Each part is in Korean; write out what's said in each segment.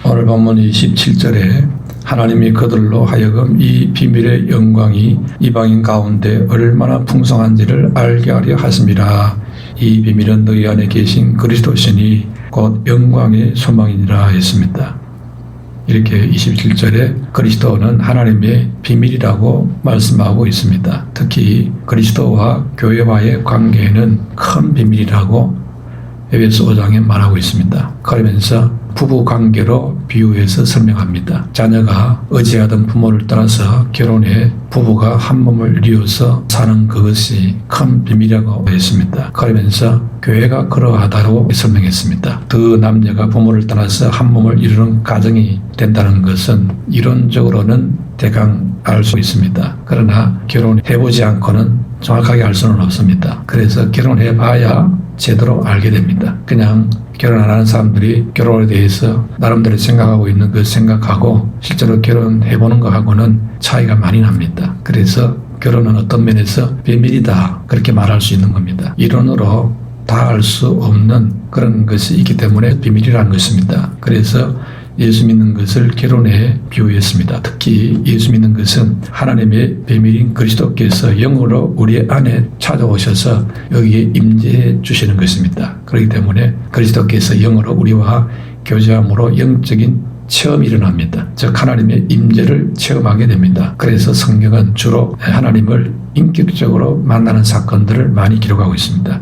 오늘 본문 27절에 하나님이 그들로 하여금 이 비밀의 영광이 이방인 가운데 얼마나 풍성한지를 알게 하려 하심이라. 이 비밀은 너희 안에 계신 그리스도시니 곧 영광의 소망이니라 했습니다. 이렇게 27절에 그리스도는 하나님의 비밀이라고 말씀하고 있습니다. 특히 그리스도와 교회와의 관계에는 큰 비밀이라고 에베소 5장에 말하고 있습니다. 그러면서 부부 관계로 비유해서 설명합니다. 자녀가 의지하던 부모를 따라서 결혼해 부부가 한 몸을 이루어서 사는 그것이 큰 비밀이라고 했습니다. 그러면서 교회가 그러하다고 설명했습니다. 두 남녀가 부모를 따라서 한 몸을 이루는 가정이 된다는 것은 이론적으로는 대강 알 수 있습니다. 그러나 결혼해보지 않고는 정확하게 알 수는 없습니다. 그래서 결혼해봐야 제대로 알게 됩니다. 그냥 결혼 안 하는 사람들이 결혼에 대해서 나름대로 생각하고 있는 그 생각하고 실제로 결혼해보는 것하고는 차이가 많이 납니다. 그래서 결혼은 어떤 면에서 비밀이다 그렇게 말할 수 있는 겁니다. 이론으로 다 알 수 없는 그런 것이 있기 때문에 비밀이라는 것입니다. 그래서 예수 믿는 것을 결혼에 비유했습니다. 특히 예수 믿는 것은 하나님의 비밀인 그리스도께서 영으로 우리 안에 찾아오셔서 여기에 임재해 주시는 것입니다. 그렇기 때문에 그리스도께서 영으로 우리와 교제함으로 영적인 체험이 일어납니다. 즉 하나님의 임재를 체험하게 됩니다. 그래서 성경은 주로 하나님을 인격적으로 만나는 사건들을 많이 기록하고 있습니다.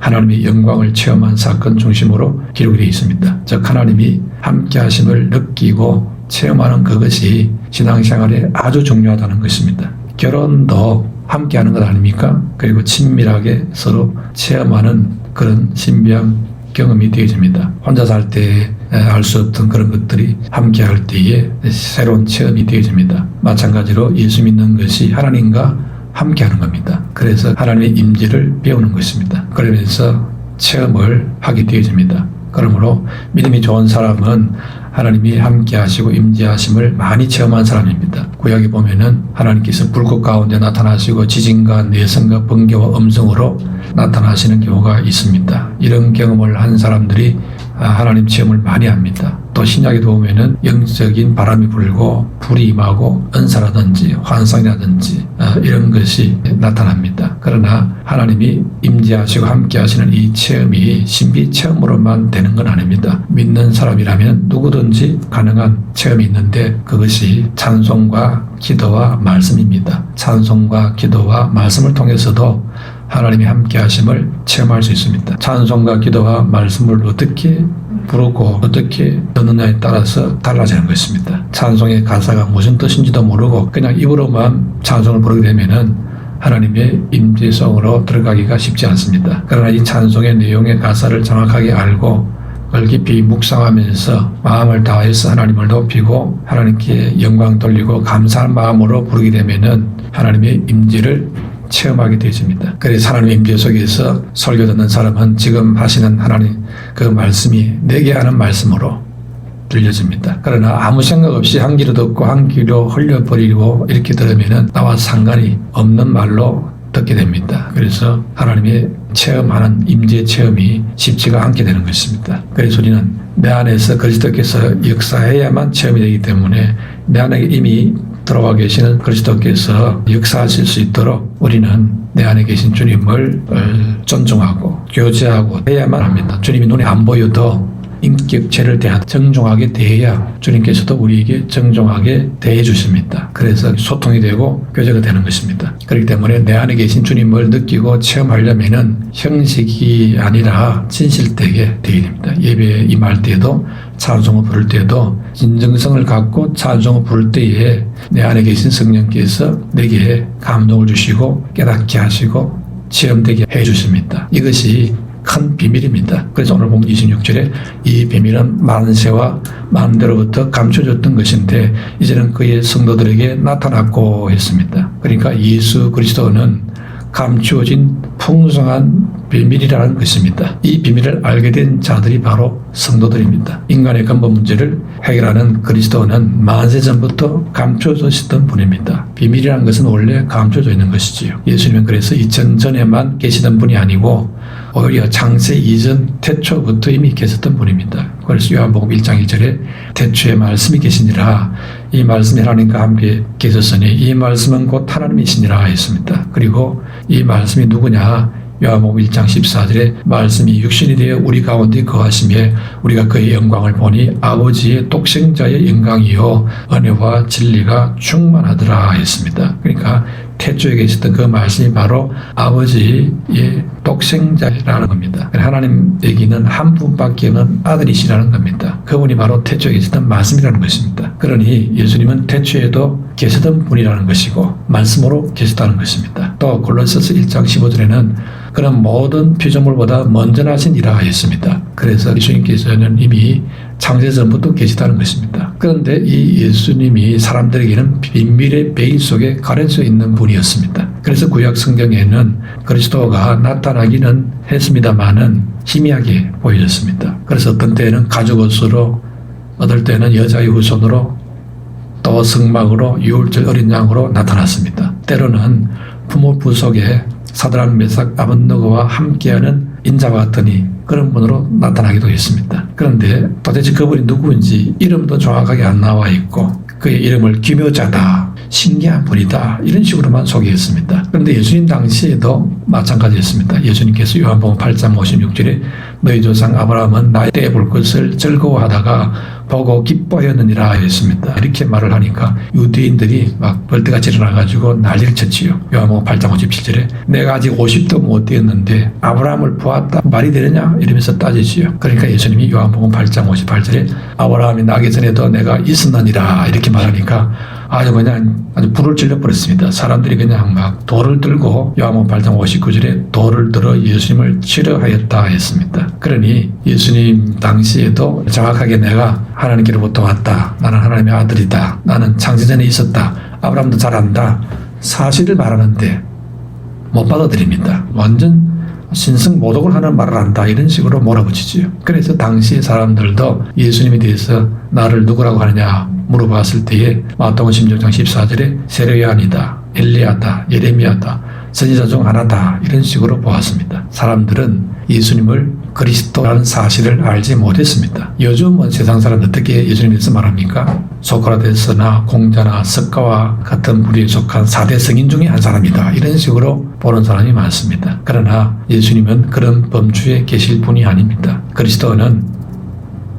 하나님의 영광을 체험한 사건 중심으로 기록이 되어 있습니다. 즉 하나님이 함께 하심을 느끼고 체험하는 그것이 신앙생활에 아주 중요하다는 것입니다. 결혼도 함께 하는 것 아닙니까? 그리고 친밀하게 서로 체험하는 그런 신비한 경험이 되어집니다. 혼자 살 때 알 수 없던 그런 것들이 함께 할 때에 새로운 체험이 되어집니다. 마찬가지로 예수 믿는 것이 하나님과 함께 하는 겁니다. 그래서 하나님의 임재를 배우는 것입니다. 그러면서 체험을 하게 되어집니다. 그러므로 믿음이 좋은 사람은 하나님이 함께 하시고 임재하심을 많이 체험한 사람입니다. 구약에 보면은 하나님께서 불꽃 가운데 나타나시고 지진과 내성과 번개와 음성으로 나타나시는 경우가 있습니다. 이런 경험을 한 사람들이 하나님 체험을 많이 합니다. 또 신약에도 보면은 영적인 바람이 불고 불이 임하고 은사라든지 환상이라든지 이런 것이 나타납니다. 그러나 하나님이 임재하시고 함께 하시는 이 체험이 신비 체험으로만 되는 건 아닙니다. 믿는 사람이라면 누구든지 가능한 체험이 있는데 그것이 찬송과 기도와 말씀입니다. 찬송과 기도와 말씀을 통해서도 하나님이 함께 하심을 체험할 수 있습니다. 찬송과 기도와 말씀을 어떻게 부르고 어떻게 듣느냐에 따라서 달라지는 것입니다. 찬송의 가사가 무슨 뜻인지도 모르고 그냥 입으로만 찬송을 부르게 되면은 하나님의 임재 속으로 들어가기가 쉽지 않습니다. 그러나 이 찬송의 내용의 가사를 정확하게 알고 그걸 깊이 묵상하면서 마음을 다해서 하나님을 높이고 하나님께 영광 돌리고 감사한 마음으로 부르게 되면은 하나님의 임재를 체험하게 되어집니다. 그래서 하나님의 임재 속에서 설교 듣는 사람은 지금 하시는 하나님 그 말씀이 내게 하는 말씀으로 들려집니다. 그러나 아무 생각 없이 한 귀로 듣고 한 귀로 흘려버리고 이렇게 들으면은 나와 상관이 없는 말로 듣게 됩니다. 그래서 하나님의 체험하는 임재 체험이 쉽지가 않게 되는 것입니다. 그래서 우리는 내 안에서 그리스도께서 역사해야만 체험이 되기 때문에 내 안에 이미 들어와 계시는 그리스도께서 역사하실 수 있도록 우리는 내 안에 계신 주님을 존중하고 교제하고 해야만 합니다. 주님이 눈에 안 보여도 인격체를 정중하게 대해야 주님께서도 우리에게 정중하게 대해 주십니다. 그래서 소통이 되고 교제가 되는 것입니다. 그렇기 때문에 내 안에 계신 주님을 느끼고 체험하려면은 형식이 아니라 진실되게 되어야 됩니다. 예배에 임할 때에도 찬송을 부를 때에도 진정성을 갖고 찬송을 부를 때에 내 안에 계신 성령께서 내게 감동을 주시고 깨닫게 하시고 체험되게 해 주십니다. 이것이 큰 비밀입니다. 그래서 오늘 본문 26절에 이 비밀은 만세와 만대로부터 감춰졌던 것인데 이제는 그의 성도들에게 나타났고 했습니다. 그러니까 예수 그리스도는 감추어진 풍성한 비밀이라는 것입니다. 이 비밀을 알게 된 자들이 바로 성도들입니다. 인간의 근본 문제를 해결하는 그리스도는 만세 전부터 감춰졌던 분입니다. 비밀이라는 것은 원래 감춰져 있는 것이지요. 예수님은 그래서 2000년 전에만 계시던 분이 아니고 오히려 창세 이전 태초부터 이미 계셨던 분입니다. 그래서 요한복음 1장 1절에 태초에 말씀이 계시니라, 이 말씀이 하나님과 함께 계셨으니 이 말씀은 곧 하나님이시니라 했습니다. 그리고 이 말씀이 누구냐? 요한복음 1장 14절에 말씀이 육신이 되어 우리 가운데 거하시며 우리가 그의 영광을 보니 아버지의 독생자의 영광이요 은혜와 진리가 충만하더라 했습니다. 그러니까 태초에 계셨던 그 말씀이 바로 아버지의 독생자라는 겁니다. 하나님에게는 한 분밖에 없는 아들이시라는 겁니다. 그분이 바로 태초에 계셨던 말씀이라는 것입니다. 그러니 예수님은 태초에도 계셨던 분이라는 것이고 말씀으로 계셨다는 것입니다. 또 골로새서 1장 15절에는 그는 모든 피조물보다 먼저 나신 이라 했습니다. 그래서 예수님께서는 이미 창세 전부터 계시다는 것입니다. 그런데 이 예수님이 사람들에게는 비밀의 베일 속에 가려져 있는 분이었습니다. 그래서 구약 성경에는 그리스도가 나타나기는 했습니다마는 희미하게 보여졌습니다. 그래서 어떤 때에는 가죽 옷으로, 어떨 때는 여자의 후손으로, 또 성막으로, 유월절 어린 양으로 나타났습니다. 때로는 부모부 속에 사드락 메삭 아벳느고와 함께하는 인자와 같으니 그런 분으로 나타나기도 했습니다. 그런데 도대체 그분이 누구인지 이름도 정확하게 안 나와 있고 그의 이름을 기묘자다, 신기한 분이다 이런 식으로만 소개했습니다. 그런데 예수님 당시에도 마찬가지였습니다. 예수님께서 요한복음 8장 56절에 너희 조상 아브라함은 나의 때에 볼 것을 즐거워하다가 보고 기뻐하였느니라 했습니다. 이렇게 말을 하니까 유대인들이 막 벌떼같이 일어나가지고 난리를 쳤지요. 요한복음 8장 57절에 내가 아직 50도 못 되었는데 아브라함을 보았다 말이 되느냐 이러면서 따지지요. 그러니까 예수님이 요한복음 8장 58절에 아브라함이 나기 전에도 내가 있었느니라 이렇게 말하니까 아주 불을 질러버렸습니다. 사람들이 그냥 막 돌을 들고 요한복음 8장 59절에 돌을 들어 예수님을 치려하였다 했습니다. 그러니 예수님 당시에도 정확하게 내가 하나님께로부터 왔다. 나는 하나님의 아들이다. 나는 창세전에 있었다. 아브라함도 잘 안다. 사실을 말하는데 못 받아들입니다. 완전 신승모독을 하는 말을 한다 이런 식으로 몰아붙이지요. 그래서 당시 사람들도 예수님에 대해서 나를 누구라고 하느냐 물어봤을 때에 마태복음 16장 14절에 세례요한이다, 엘리야다, 예레미야다, 선지자 중 하나다 이런 식으로 보았습니다. 사람들은 예수님을 그리스도라는 사실을 알지 못했습니다. 요즘은 세상 사람들 어떻게 예수님에 대해서 말합니까? 소크라테스나 공자나 석가와 같은 부류에 속한 4대 성인 중에 한 사람이다 이런 식으로 보는 사람이 많습니다. 그러나 예수님은 그런 범주에 계실 분이 아닙니다. 그리스도는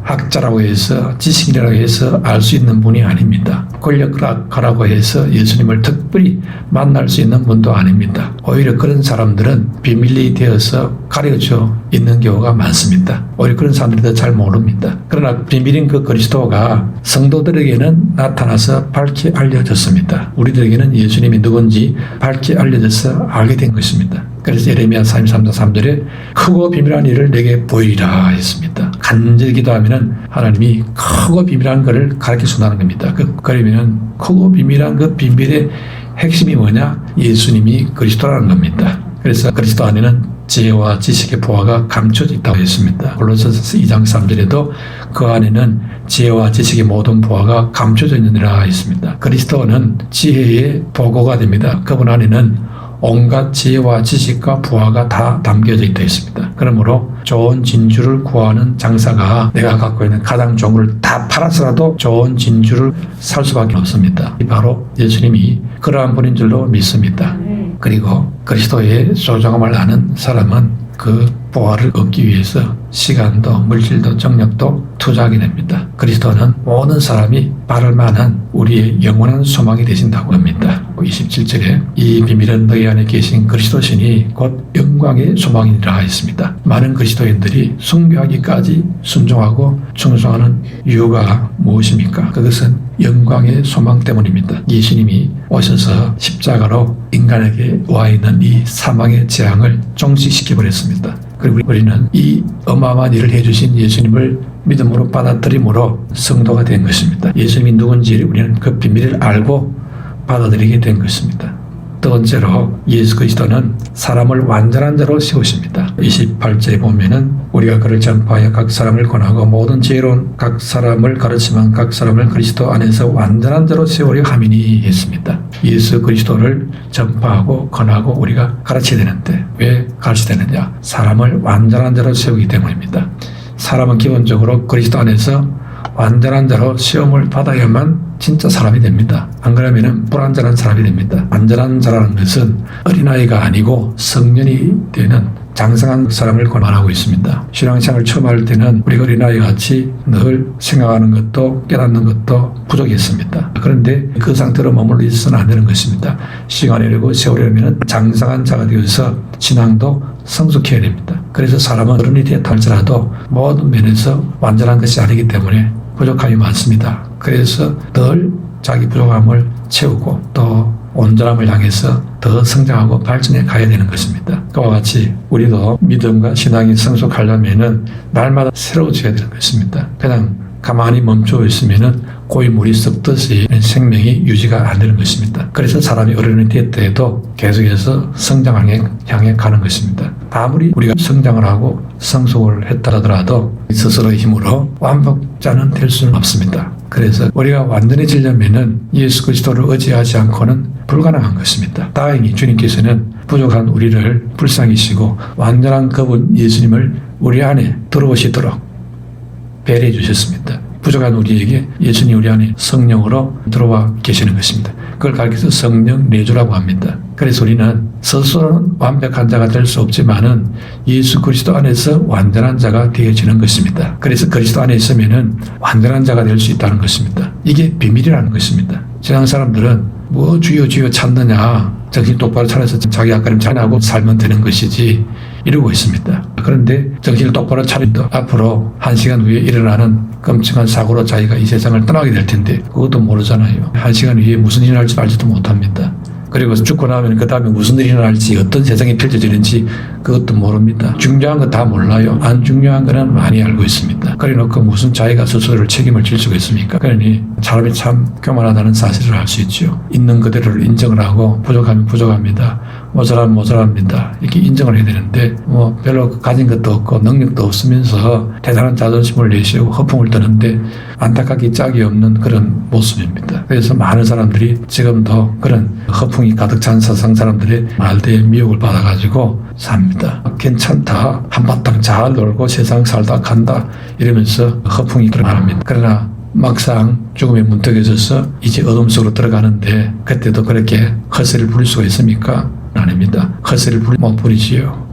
학자라고 해서 지식인이라고 해서 알 수 있는 분이 아닙니다. 권력가라고 해서 예수님을 특별히 만날 수 있는 분도 아닙니다. 오히려 그런 사람들은 비밀이 되어서 가려져 있는 경우가 많습니다. 오히려 그런 사람들이 더 잘 모릅니다. 그러나 비밀인 그 그리스도가 성도들에게는 나타나서 밝히 알려졌습니다. 우리들에게는 예수님이 누군지 밝히 알려져서 알게 된 것입니다. 그래서 예레미야 33장 3절에 크고 비밀한 일을 내게 보이라 했습니다. 간절히 기도하면은 하나님이 크고 비밀한 것을 가르쳐 준다는 겁니다. 그러면은 크고 비밀한 그 비밀의 핵심이 뭐냐? 예수님이 그리스도라는 겁니다. 그래서 그리스도 안에는 지혜와 지식의 보화가 감춰져 있다고 했습니다. 골로새서 2장 3절에도 그 안에는 지혜와 지식의 모든 보화가 감춰져 있느니라 했습니다. 그리스도는 지혜의 보고가 됩니다. 그분 안에는 온갖 지혜와 지식과 부하가 다 담겨져 있다 했습니다. 그러므로 좋은 진주를 구하는 장사가 내가 갖고 있는 가장 좋은 걸 다 팔아서라도 좋은 진주를 살 수밖에 없습니다. 바로 예수님이 그러한 분인 줄로 믿습니다. 그리고 그리스도의 소중함을 아는 사람은 그 보화를 얻기 위해서 시간도 물질도 정력도 투자하게 됩니다. 그리스도는 모든 사람이 바랄 만한 우리의 영원한 소망이 되신다고 합니다. 27절에 이 비밀은 너희 안에 계신 그리스도시니 곧 영광의 소망이라 했습니다. 많은 그리스도인들이 숭배하기까지 순종하고 충성하는 이유가 무엇입니까? 그것은 영광의 소망 때문입니다. 예수님이 오셔서 십자가로 인간에게 와 있는 이 사망의 재앙을 종식시켜버렸습니다. 그리고 우리는 이 어마어마한 일을 해주신 예수님을 믿음으로 받아들임으로 성도가 된 것입니다. 예수님이 누군지 우리는 그 비밀을 알고 받아들이게 된 것입니다. 두 번째로 예수 그리스도는 사람을 완전한 자로 세우십니다. 28절에 보면은 우리가 그를 전파하여 각 사람을 권하고 모든 지혜로운 각 사람을 가르치면 각 사람을 그리스도 안에서 완전한 자로 세우려 함이니 했습니다. 예수 그리스도를 전파하고 권하고 우리가 가르쳐야 되는데 왜 가르쳐야 되느냐? 사람을 완전한 자로 세우기 때문입니다. 사람은 기본적으로 그리스도 안에서 완전한 자로 시험을 받아야만 진짜 사람이 됩니다. 안 그러면 불완전한 사람이 됩니다. 완전한 자라는 것은 어린아이가 아니고 성년이 되는 장성한 사람을 말하고 있습니다. 신앙생활을 처음 할 때는 우리가 어린아이 같이 늘 생각하는 것도 깨닫는 것도 부족했습니다. 그런데 그 상태로 머물러 있어서는 안 되는 것입니다. 시간이 흐르고 세월이 흐르면 장성한 자가 되어서 신앙도 성숙해야 됩니다. 그래서 사람은 어른이 되었다 할지라도 모든 면에서 완전한 것이 아니기 때문에 부족함이 많습니다. 그래서 늘 자기 부족함을 채우고 또 온전함을 향해서 더 성장하고 발전해 가야 되는 것입니다. 그와 같이 우리도 믿음과 신앙이 성숙하려면 날마다 새로워져야 되는 것입니다. 그냥 가만히 멈춰 있으면 고이 물이 썩듯이 생명이 유지가 안 되는 것입니다. 그래서 사람이 어른이 되었다 해도 계속해서 성장을 향해 가는 것입니다. 아무리 우리가 성장을 하고 성숙을 했다 하더라도 스스로의 힘으로 완벽자는 될 수는 없습니다. 그래서 우리가 완전해지려면 예수 그리스도를 의지하지 않고는 불가능한 것입니다. 다행히 주님께서는 부족한 우리를 불쌍히 여기시고 완전한 그분 예수님을 우리 안에 들어오시도록 배려해 주셨습니다. 부족한 우리에게 예수님 우리 안에 성령으로 들어와 계시는 것입니다. 그걸 가르쳐서 성령 내주라고 합니다. 그래서 우리는 스스로는 완벽한 자가 될 수 없지만은 예수 그리스도 안에서 완전한 자가 되어지는 것입니다. 그래서 그리스도 안에 있으면은 완전한 자가 될 수 있다는 것입니다. 이게 비밀이라는 것입니다. 세상 사람들은 뭐 주여 주여 찾느냐, 정신 똑바로 차려서 자기 앞가림 잘하고 살면 되는 것이지 이러고 있습니다. 그런데 정신을 똑바로 차려도 앞으로 1시간 후에 일어나는 끔찍한 사고로 자기가 이 세상을 떠나게 될 텐데 그것도 모르잖아요. 1시간 후에 무슨 일이 날지 알지도 못합니다. 그리고 죽고 나면 그 다음에 무슨 일이 일어날지 어떤 세상이 펼쳐지는지 그것도 모릅니다. 중요한 거 다 몰라요. 안 중요한 거는 많이 알고 있습니다. 그래놓고 무슨 자기가 스스로를 책임을 질 수가 있습니까? 그러니 사람이 참 교만하다는 사실을 알 수 있죠. 있는 그대로를 인정을 하고 부족하면 부족합니다. 모자라면 모자랍니다. 이렇게 인정을 해야 되는데 뭐 별로 가진 것도 없고 능력도 없으면서 대단한 자존심을 내세우고 허풍을 떠는데 안타깝게 짝이 없는 그런 모습입니다. 그래서 많은 사람들이 지금도 그런 허풍이 가득 찬 세상 사람들의 말대에 미혹을 받아가지고 삽니다. 괜찮다. 한바탕 잘 놀고 세상 살다 간다. 이러면서 허풍이 말합니다. 그러나 막상 죽음의 문턱에 서서 이제 어둠 속으로 들어가는데 그때도 그렇게 헛소리를 부릴 수가 있습니까? 아닙니다. 헛소리를 못 부리지요.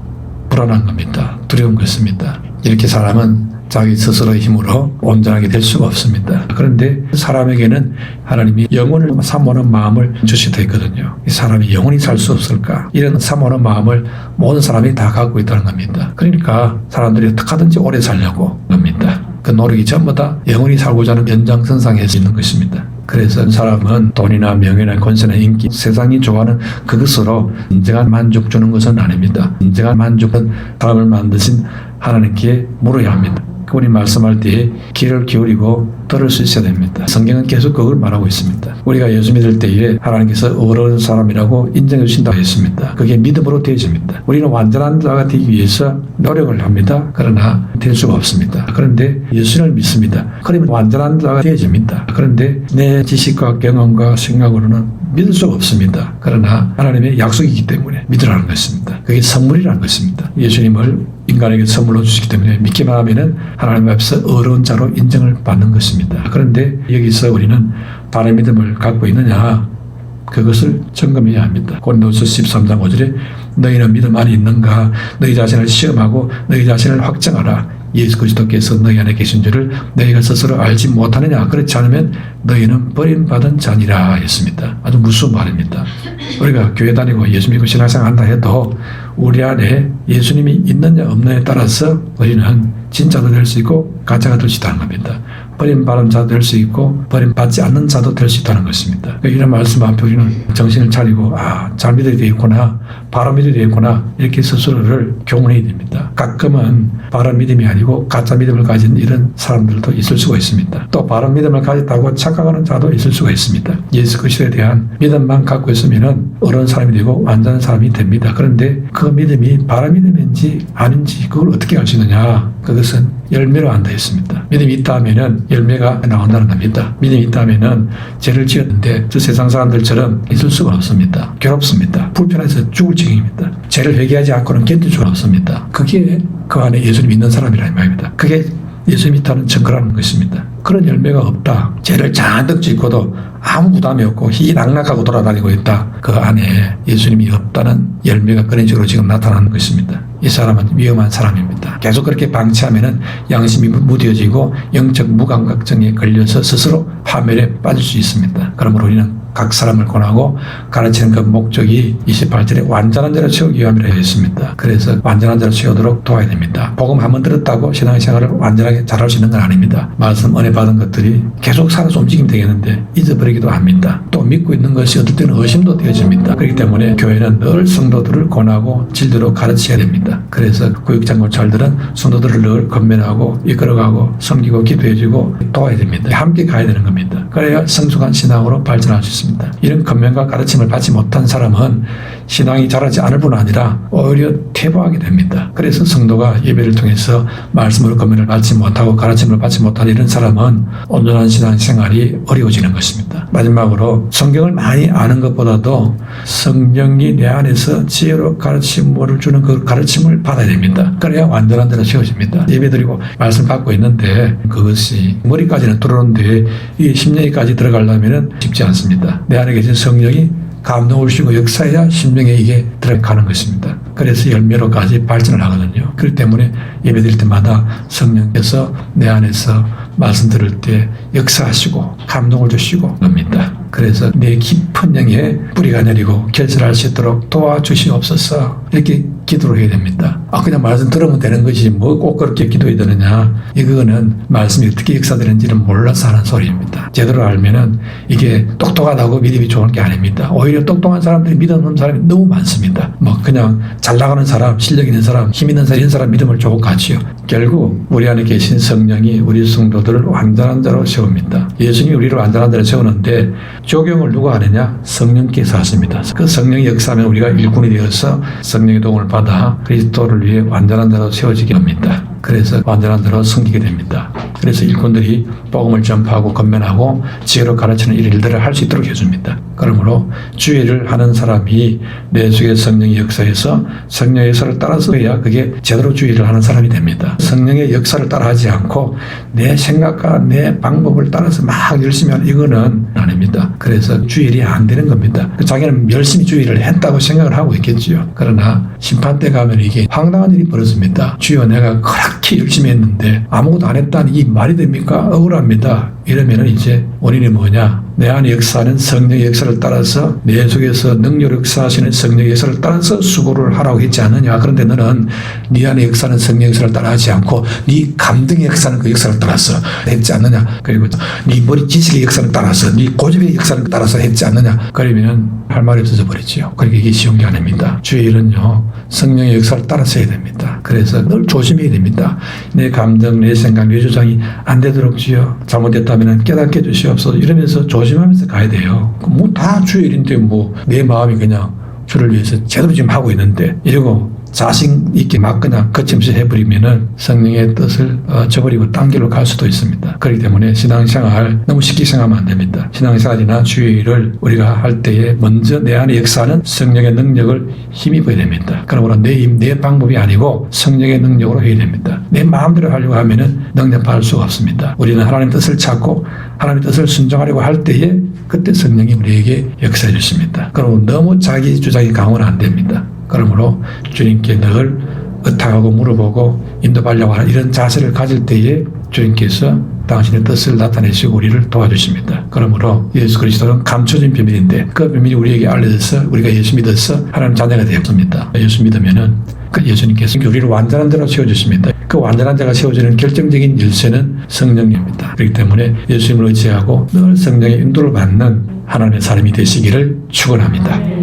불안한 겁니다. 두려운 것입니다. 이렇게 사람은 자기 스스로의 힘으로 온전하게 될 수가 없습니다. 그런데 사람에게는 하나님이 영혼을 사모하는 마음을 주시다 했거든요. 이 사람이 영원히 살 수 없을까? 이런 사모하는 마음을 모든 사람이 다 갖고 있다는 겁니다. 그러니까 사람들이 어떻게 하든지 오래 살려고 합니다. 그 노력이 전부 다 영원히 살고자 하는 연장선상에 있는 것입니다. 그래서 사람은 돈이나 명예나 권세나 인기, 세상이 좋아하는 그것으로 진정한 만족 주는 것은 아닙니다. 진정한 만족은 사람을 만드신 하나님께 물어야 합니다. 그분이 말씀할 때에 귀를 기울이고 들을 수 있어야 됩니다. 성경은 계속 그걸 말하고 있습니다. 우리가 예수 믿을 때에 하나님께서 어려운 사람이라고 인정해 주신다고 했습니다. 그게 믿음으로 되어집니다. 우리는 완전한 자가 되기 위해서 노력을 합니다. 그러나 될 수가 없습니다. 그런데 예수를 믿습니다. 그러면 완전한 자가 되어집니다. 그런데 내 지식과 경험과 생각으로는 믿을 수가 없습니다. 그러나 하나님의 약속이기 때문에 믿으라는 것입니다. 그게 선물이라는 것입니다. 예수님을 인간에게 선물로 주시기 때문에 믿기만 하면은 하나님 앞에서 어려운 자로 인정을 받는 것입니다. 그런데 여기서 우리는 바른 믿음을 갖고 있느냐 그것을 점검해야 합니다. 고린도서 13장 5절에 너희는 믿음 안에 있는가 너희 자신을 시험하고 너희 자신을 확정하라. 예수 그리스도께서 너희 안에 계신 줄을 너희가 스스로 알지 못하느냐. 그렇지 않으면 너희는 버림받은 자니라 했습니다. 아주 무서운 말입니다. 우리가 교회 다니고 예수 믿고 신앙생활 한다 해도 우리 안에 예수님이 있느냐 없느냐에 따라서 우리는 진짜도 될 수 있고 가짜가 될 수 있다는 겁니다. 버림받은 자도 될 수 있고 버림받지 않는 자도 될 수 있다는 것입니다. 그러니까 이런 말씀 앞에 우리는 정신을 차리고 잘 믿어야 되겠구나, 바로 믿어야 되겠구나 이렇게 스스로를 교훈해야 됩니다. 가끔은 바른 믿음이 아니고 가짜 믿음을 가진 이런 사람들도 있을 수가 있습니다. 또 바른 믿음을 가졌다고 착각하는 자도 있을 수가 있습니다. 예수 그리스도에 대한 믿음만 갖고 있으면 어려운 사람이 되고 완전한 사람이 됩니다. 그런데 그 믿음이 바른 믿음인지 아닌지 그걸 어떻게 알 수 있느냐? 그것은 열매로 안되어 있습니다. 믿음이 있다 하면은 열매가 나온다는 겁니다. 믿음이 있다 하면은 죄를 지었는데 저 세상 사람들처럼 있을 수가 없습니다. 괴롭습니다. 불편해서 죽을 지경입니다. 죄를 회개하지 않고는 견딜 수가 없습니다. 그게 그 안에 예수님 믿는 사람이라는 말입니다. 그게 예수 믿다는 증거라는 것입니다. 그런 열매가 없다. 죄를 잔뜩 짓고도 아무 부담이 없고 희낙낙하고 돌아다니고 있다. 그 안에 예수님이 없다는 열매가 그런 식으로 지금 나타나는 것입니다. 이 사람은 위험한 사람입니다. 계속 그렇게 방치하면은 양심이 무뎌지고 영적 무감각증에 걸려서 스스로 파멸에 빠질 수 있습니다. 그러므로 우리는 각 사람을 권하고 가르치는 그 목적이 28절에 완전한 자로 채우기 위함이라 했습니다. 그래서 완전한 자로 채우도록 도와야 됩니다. 복음 한번 들었다고 신앙생활을 완전하게 잘할 수 있는 건 아닙니다. 말씀 은혜 받은 것들이 계속 살아서 움직이면 되겠는데 잊어버리기도 합니다. 또 믿고 있는 것이 어떨 때는 의심도 되어집니다. 그렇기 때문에 교회는 늘 성도들을 권하고 진리로 가르쳐야 됩니다. 그래서 교육장로찰들은 성도들을 늘 건면하고 이끌어가고 섬기고 기도해주고 도와야 됩니다. 함께 가야 되는 겁니다. 그래야 성숙한 신앙으로 발전할 수 있습니다. 이런 건면과 가르침을 받지 못한 사람은 신앙이 자라지 않을 뿐 아니라 오히려 퇴보하게 됩니다. 그래서 성도가 예배를 통해서 말씀으로 건면을 받지 못하고 가르침을 받지 못한 이런 사람은 온전한 신앙생활이 어려워지는 것입니다. 마지막으로 성경을 많이 아는 것보다도 성령이 내 안에서 지혜로 가르침을 주는 그 가르침을 받아야 됩니다. 그래야 완전한 대로 채워집니다. 예배드리고 말씀 받고 있는데 그것이 머리까지는 들어오는데 이 심령에까지 들어가려면 쉽지 않습니다. 내 안에 계신 성령이 감동을 주시고 역사해야 심령에 이게 들어가는 것입니다. 그래서 열매로까지 발전을 하거든요. 그렇기 때문에 예배드릴 때마다 성령께서 내 안에서 말씀 들을 때 역사하시고 감동을 주시고 겁니다. 그래서 내 깊은 영에 뿌리가 내리고 결실할 수 있도록 도와주시옵소서 이렇게 기도를 해야 됩니다. 그냥 말씀 들으면 되는 것이 뭐 꼭 그렇게 기도해야 되느냐. 이거는 말씀이 어떻게 역사되는지는 몰라서 하는 소리입니다. 제대로 알면은 이게 똑똑하다고 믿음이 좋은 게 아닙니다. 오히려 똑똑한 사람들이 믿음 없는 사람이 너무 많습니다. 뭐 그냥 잘 나가는 사람, 실력 있는 사람, 힘 있는 사람, 이런 사람 믿음을 주고 가지요. 결국 우리 안에 계신 성령이 우리 성도들을 완전한 자로 세웁니다. 예수님이 우리를 완전한 자로 세우는데 적용을 누가 하느냐? 성령께서 하십니다. 그 성령이 역사하면 우리가 일꾼이 되어서 성령의 도움을 받아 그리스도를 위해 완전한 자로 세워지게 합니다. 그래서 완전한 자로 섬기게 됩니다. 그래서 일꾼들이 복음을 전파하고 건면하고 지혜로 가르치는 일들을 할 수 있도록 해줍니다. 그러므로 주의를 하는 사람이 내 속에 성령의 역사에서 성령의 역사를 따라서 해야 그게 제대로 주의를 하는 사람이 됩니다. 성령의 역사를 따라하지 않고 내 생각과 내 방법을 따라서 막 열심히 하는 이거는 아닙니다. 그래서 주일이 안 되는 겁니다. 자기는 열심히 주일을 했다고 생각을 하고 있겠지요. 그러나 심판 때 가면 이게 황당한 일이 벌어집니다. 주여 내가 그렇게 열심히 했는데 아무것도 안 했다니 이 말이 됩니까? 억울합니다. 이러면 이제 원인이 뭐냐? 내 안에 역사하는 성령의 역사를 따라서 내 속에서 능력을 역사하시는 성령의 역사를 따라서 수고를 하라고 했지 않느냐. 그런데 너는 네 안에 역사하는 성령의 역사를 따라하지 않고 네 감정의 역사는 그 역사를 따라서 했지 않느냐. 그리고 네 머리 지식의 역사를 따라서 네 고집의 역사를 따라서 했지 않느냐. 그러면 할 말이 없어져 버리지요. 그러니까 이게 쉬운 게 아닙니다. 주의 일은요. 성령의 역사를 따라서 해야 됩니다. 그래서 늘 조심해야 됩니다. 내 감정, 내 생각, 내 주장이 안 되도록 주여 잘못됐다면 깨닫게 해주시옵소서 이러면서 조심하면서 가야 돼요. 뭐 다 주의 일인데 뭐 내 마음이 그냥 주를 위해서 제대로 지금 하고 있는데 이러고 자신 있게 막 그냥 거침없이 해버리면은 성령의 뜻을 저버리고 딴 길로 갈 수도 있습니다. 그렇기 때문에 신앙생활 너무 쉽게 생각하면 안 됩니다. 신앙생활이나 주의를 우리가 할 때에 먼저 내 안에 역사하는 성령의 능력을 힘입어야 됩니다. 그러므로 내 힘, 내 방법이 아니고 성령의 능력으로 해야 됩니다. 내 마음대로 하려고 하면은 능력할 수가 없습니다. 우리는 하나님 뜻을 찾고 하나님 뜻을 순종하려고 할 때에 그때 성령이 우리에게 역사해 주십니다. 그럼 너무 자기 주장이 강하면 안 됩니다. 그러므로 주님께 늘 의탁하고 물어보고 인도하려고 하는 이런 자세를 가질 때에 주님께서 당신의 뜻을 나타내시고 우리를 도와주십니다. 그러므로 예수 그리스도는 감춰진 비밀인데 그 비밀이 우리에게 알려져서 우리가 예수 믿어서 하나님 자녀가 되었습니다. 예수 믿으면은 예수님께서 우리를 완전한 자로 세워주십니다. 그 완전한 자가 세워주는 결정적인 열쇠는 성령입니다. 그렇기 때문에 예수님을 의지하고 늘 성령의 인도를 받는 하나님의 사람이 되시기를 축원합니다.